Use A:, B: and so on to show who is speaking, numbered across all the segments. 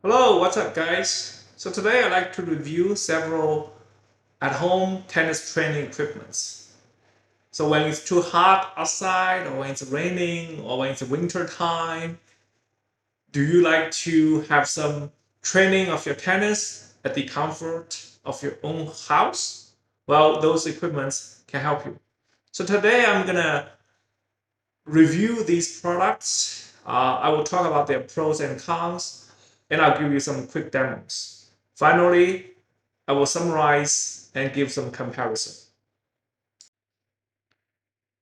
A: Hello, what's up, guys? So today I'd like to review several at-home tennis training equipments. So when it's too hot outside, or when it's raining, or when it's winter time, do you like to have some training of your tennis at the comfort of your own house? Well, those equipments can help you. So today I'm gonna review these products. I will talk about their pros and cons, and I'll give you some quick demos. Finally, I will summarize and give some comparison.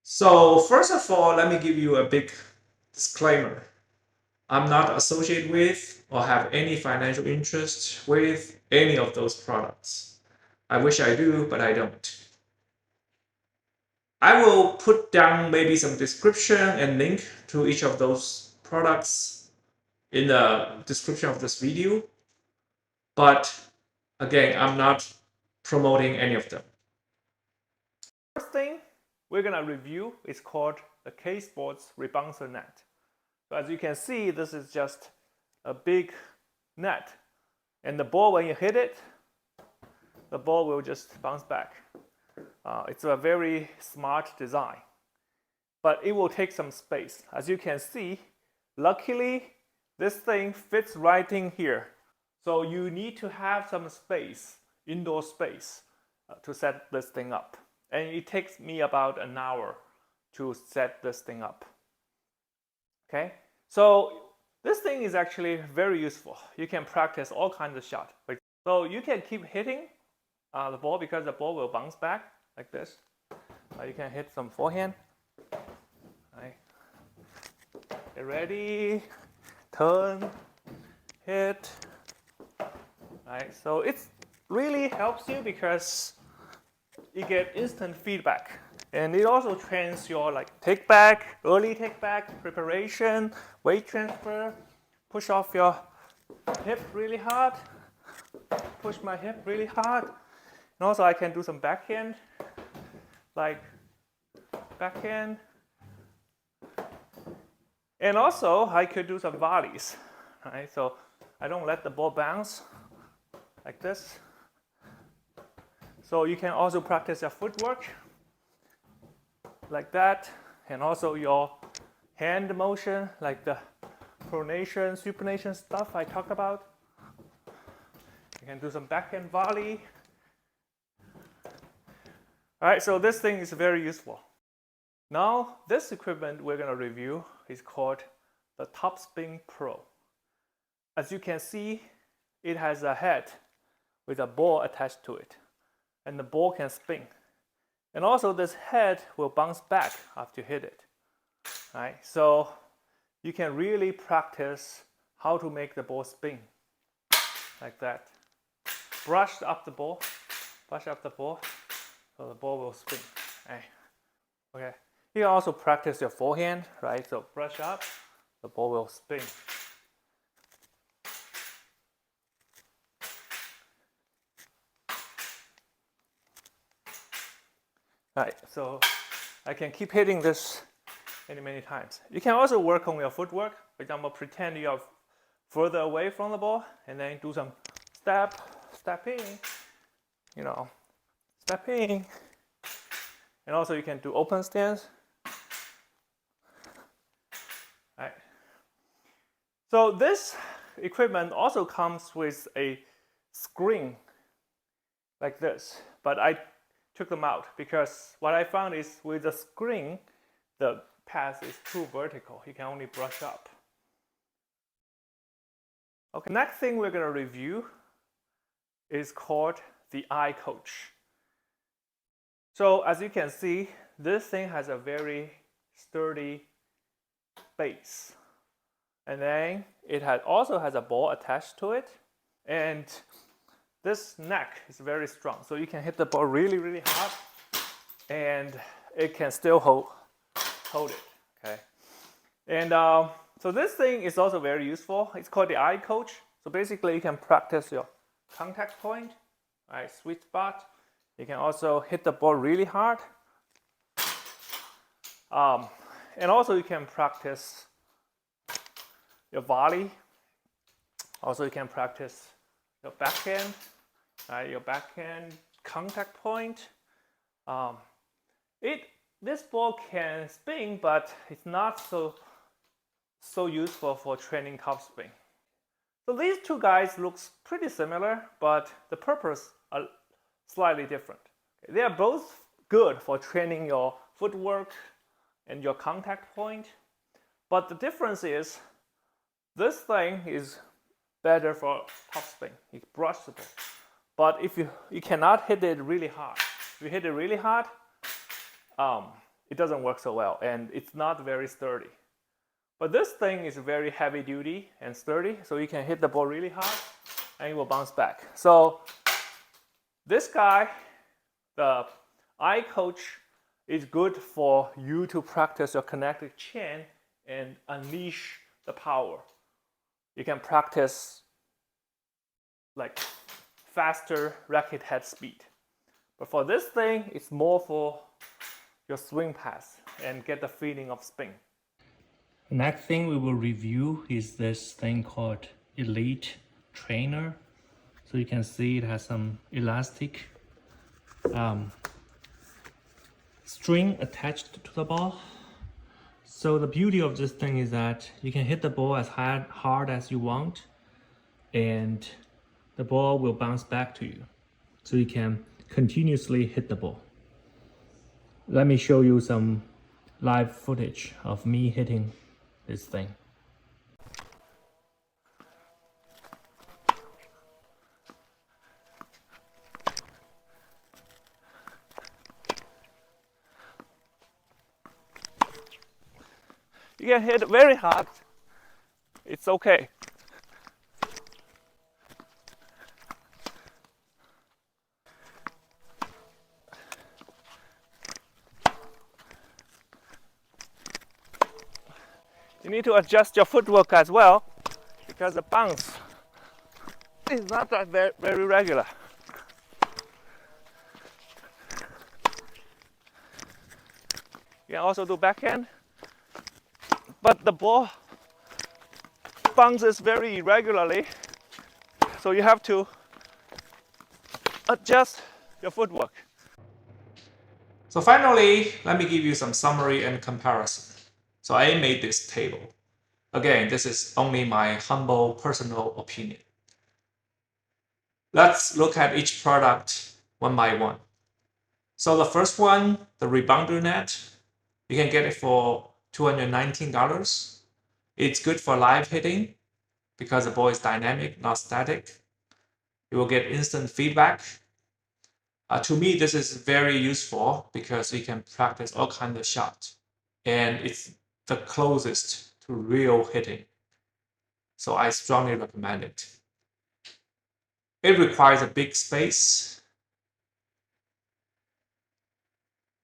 A: So first of all, let me give you a big disclaimer. I'm not associated with or have any financial interest with any of those products. I wish I do, but I don't. I will put down maybe some description and link to each of those products in the description of this video. But again, I'm not promoting any of them. First thing we're gonna review is called the KSports Rebounder Net. So as you can see, this is just a big net, and the ball, when you hit it, the ball will just bounce back. It's a very smart design, but it will take some space. As you can see, luckily this thing fits right in here. So you need to have some space, indoor space, to set this thing up. And it takes me about an hour to set this thing up. Okay, so this thing is actually very useful. You can practice all kinds of shots. So you can keep hitting the ball because the ball will bounce back like this. You can hit some forehand. Right. Get ready, turn, hit. Right. So it really helps you because you get instant feedback, and it also trains your take back, early take back, preparation, weight transfer, push off your hip really hard, push my hip really hard, and also I can do some backhand, and also I could do some volleys, right? So I don't let the ball bounce like this. So you can also practice your footwork like that, and also your hand motion, like the pronation, supination stuff I talked about. You can do some backhand volley. All right, so this thing is very useful. Now, this equipment we're going to review is called the Topspin Pro. As you can see, it has a head with a ball attached to it, and the ball can spin. And also this head will bounce back after you hit it. Right? So you can really practice how to make the ball spin like that. Brush up the ball, so the ball will spin. Right? Okay. You can also practice your forehand, right? So brush up, the ball will spin. Right, so I can keep hitting this many times. You can also work on your footwork. For example, pretend you are further away from the ball, and then do some stepping, stepping. And also you can do open stance. Right. So this equipment also comes with a screen like this, but I took them out because what I found is with the screen, the path is too vertical. You can only brush up. Okay, next thing we're going to review is called the iCoach. So as you can see, this thing has a very sturdy base. And then it also has a ball attached to it. And this neck is very strong, so you can hit the ball really hard, and it can still hold it. Okay, and so this thing is also very useful. It's called the iCoach. So basically, you can practice your contact point, right, sweet spot. You can also hit the ball really hard, and also you can practice your volley.
B: Also, you can practice your backhand, your backhand contact point. Um, this ball can spin, but it's not so useful for training topspin. So these two guys looks pretty similar, but the purpose are slightly different. They are both good for training your footwork and your contact point, but the difference is this thing is better for topspin. It's brushable, but if you cannot hit it really hard. If you hit it really hard, it doesn't work so well, and it's not very sturdy. But this thing is very heavy duty and sturdy, so you can hit the ball really hard and it will bounce back. So this guy, the eye coach, is good for you to practice your connected chin and unleash the power. You can practice like faster racket head speed. But for this thing, it's more for your swing pass and get the feeling of spin.
C: The next thing we will review is this thing called Elite Trainer. So you can see it has some elastic string attached to the ball. So the beauty of this thing is that you can hit the ball as hard as you want, and the ball will bounce back to you. So you can continuously hit the ball. Let me show you some live footage of me hitting this thing.
B: You can hit very hard. It's okay. You need to adjust your footwork as well, because the bounce is not that very regular. You can also do backhand, but the ball bounces very irregularly, so you have to adjust your footwork.
A: So finally, let me give you some summary and comparison. So I made this table. Again, this is only my humble personal opinion. Let's look at each product one by one. So the first one, the Rebounder Net, you can get it for $219. It's good for live hitting because the ball is dynamic, not static. You will get instant feedback. To me, this is very useful because we can practice all kinds of shots, and it's the closest to real hitting. So I strongly recommend it. It requires a big space,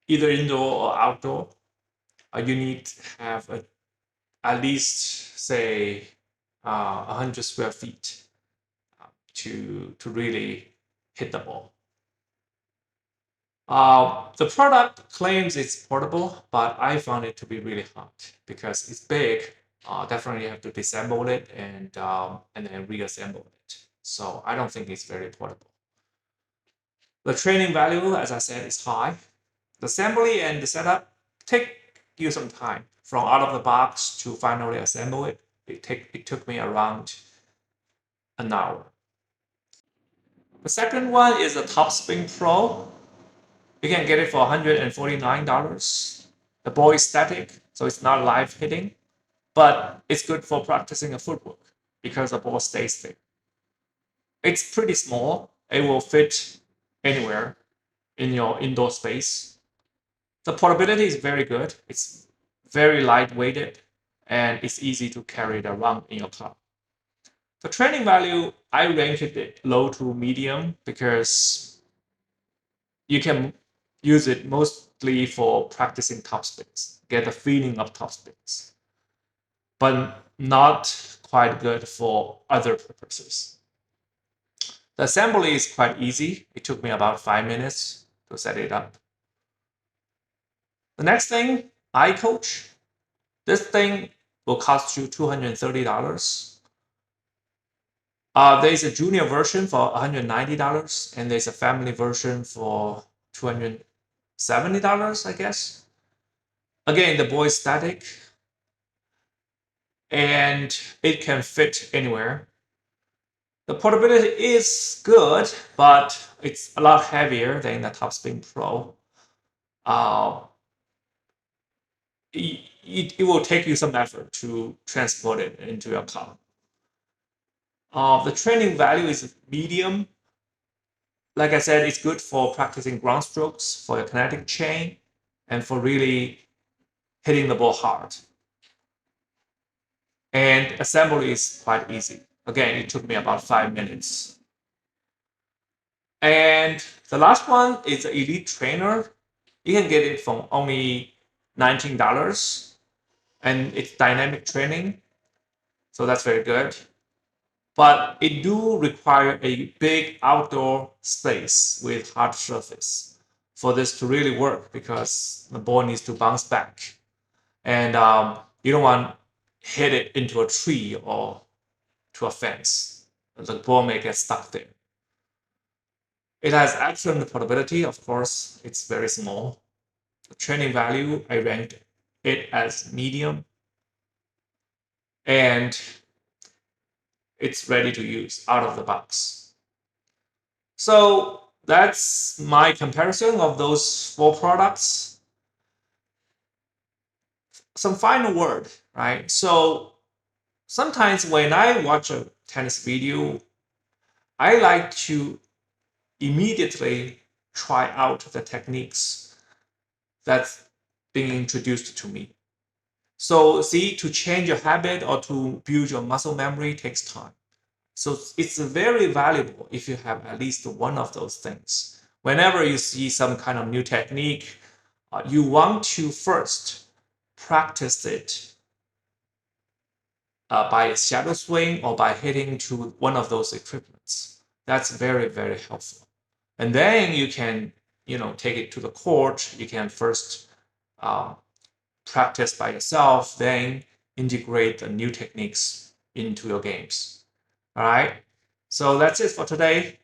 A: either indoor or outdoor. You need to have at least, say, 100 square feet to really hit the ball. The product claims it's portable, but I found it to be really hard because it's big. Definitely you have to disassemble it and then reassemble it. So I don't think it's very portable. The training value, as I said, is high. The assembly and the setup take you some time. From out of the box to finally assemble it, it took me around an hour. The second one is the Topspin Pro. You can get it for $149. The ball is static, so it's not live hitting, but it's good for practicing a footwork because the ball stays there. It's pretty small. It will fit anywhere in your indoor space. The portability is very good. It's very lightweighted and it's easy to carry it around in your car. The training value, I ranked it low to medium because you can use it mostly for practicing topspins, get the feeling of topspins, but not quite good for other purposes. The assembly is quite easy. It took me about 5 minutes to set it up. The next thing, iCoach. This thing will cost you $230. There's a junior version for $190, and there's a family version for $270, I guess. Again, the ball is static, and it can fit anywhere. The portability is good, but it's a lot heavier than the Topspin Pro. It will take you some effort to transport it into your car. The training value is medium. Like I said, it's good for practicing ground strokes, for your kinetic chain, and for really hitting the ball hard. And assembly is quite easy. Again, it took me about 5 minutes. And the last one is the Elite Trainer. You can get it for only $19, and it's dynamic training, so that's very good. But it do require a big outdoor space with hard surface for this to really work, because the ball needs to bounce back, and you don't want to hit it into a tree or to a fence. The ball may get stuck there. It has excellent portability. Of course, it's very small. The training value, I ranked it as medium, and it's ready to use out of the box. So that's my comparison of those 4 products. Some final word, right? So sometimes when I watch a tennis video, I like to immediately try out the techniques that's being introduced to me. So see, to change your habit or to build your muscle memory takes time. So it's very valuable if you have at least one of those things. Whenever you see some kind of new technique, you want to first practice it by a shadow swing or by hitting to one of those equipments. That's very, very helpful. And then you can, take it to the court. You can first practice by yourself, then integrate the new techniques into your games. All right. So that's it for today.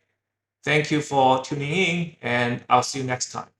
A: Thank you for tuning in, and I'll see you next time.